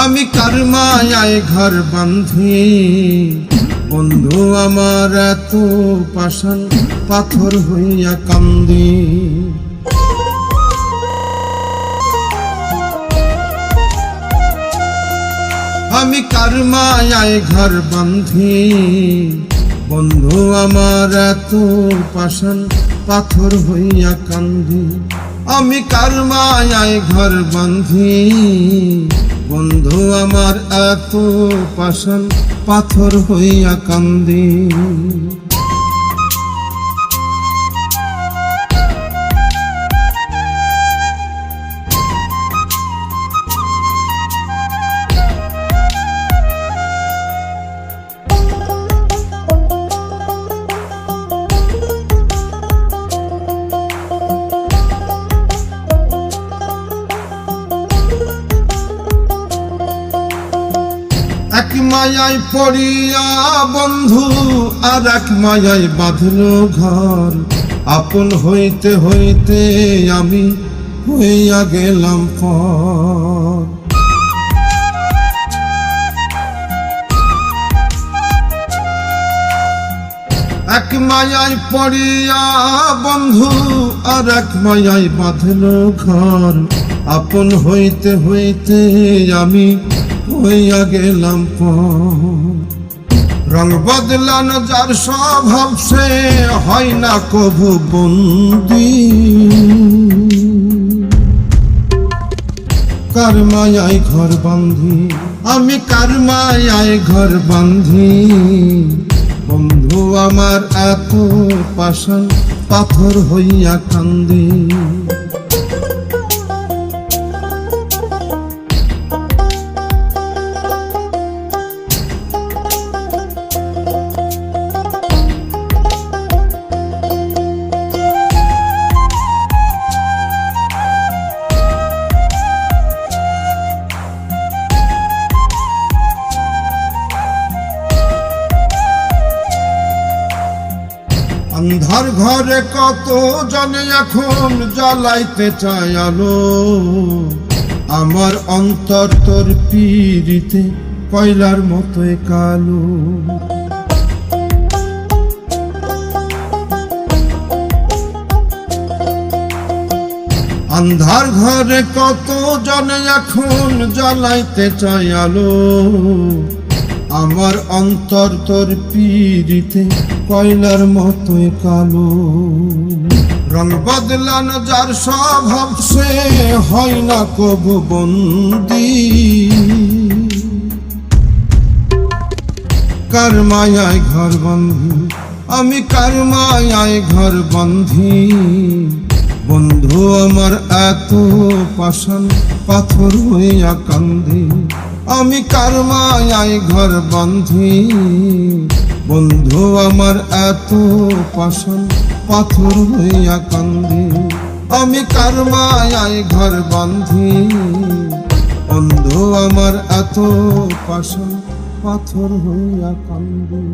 আমি কার মায়ায় ঘর বাঁধি, বন্ধু আমার এত পাষাণ পাথর হইয়া কান্দি। আমি কার মায়ায় ঘর বাঁধি, বন্ধু আমার এত পাষাণ পাথর হইয়া কান্দি। আমি কার মায়ায় ঘর বাঁধি, বন্ধু আমার এত পাষাণ পাথর হইয়া কান্দি। এক মায়ায় পড়িয়া বন্ধু আর এক মায়ায় বাঁধল ঘর, আপন হইতে হইতে আমি হইয়া গেলাম পর। এক মায়ায় পড়িয়া বন্ধু আর এক মায়ায় বাঁধল ঘর, আপন হইতে হইতে আমি হইয়া গেলাম পর। রং বদলানো যার স্বভাব সে হয় না কভু বন্দি, কার মায়ায় ঘর বাঁধি, আমি কার মায়ায় ঘর বাঁধি। বন্ধু আমার এত পাষাণ পাথর হইয়া কান্দি। অন্ধার ঘরে কত জনে এখন জ্বালাইতে চায় আলো, আমার অন্তর তোর পীড়িতে কয়লার মতোই কালো। অন্ধার ঘরে কত জনে এখন জ্বালাইতে চায় আলো, আমার অন্তর তোর পীড়িতে কয়লার মতোই কালো। রং বদলানো যার স্বভাব সে হয় না কবু বন্দি, কার মায়ায় ঘর বাঁধি, আমি কার মায়ায় ঘর বাঁধি। বন্ধু আমার এত পাষাণ পাথর হইয়া কান্দি, আমি কার মায়ায় ঘর বাঁধি। বন্ধু আমার এত পাষাণ পাথর হইয়া কান্দি, আমি কার মায়ায় ঘর বাঁধি। বন্ধু আমার এত পাষাণ পাথর হইয়া কান্দি।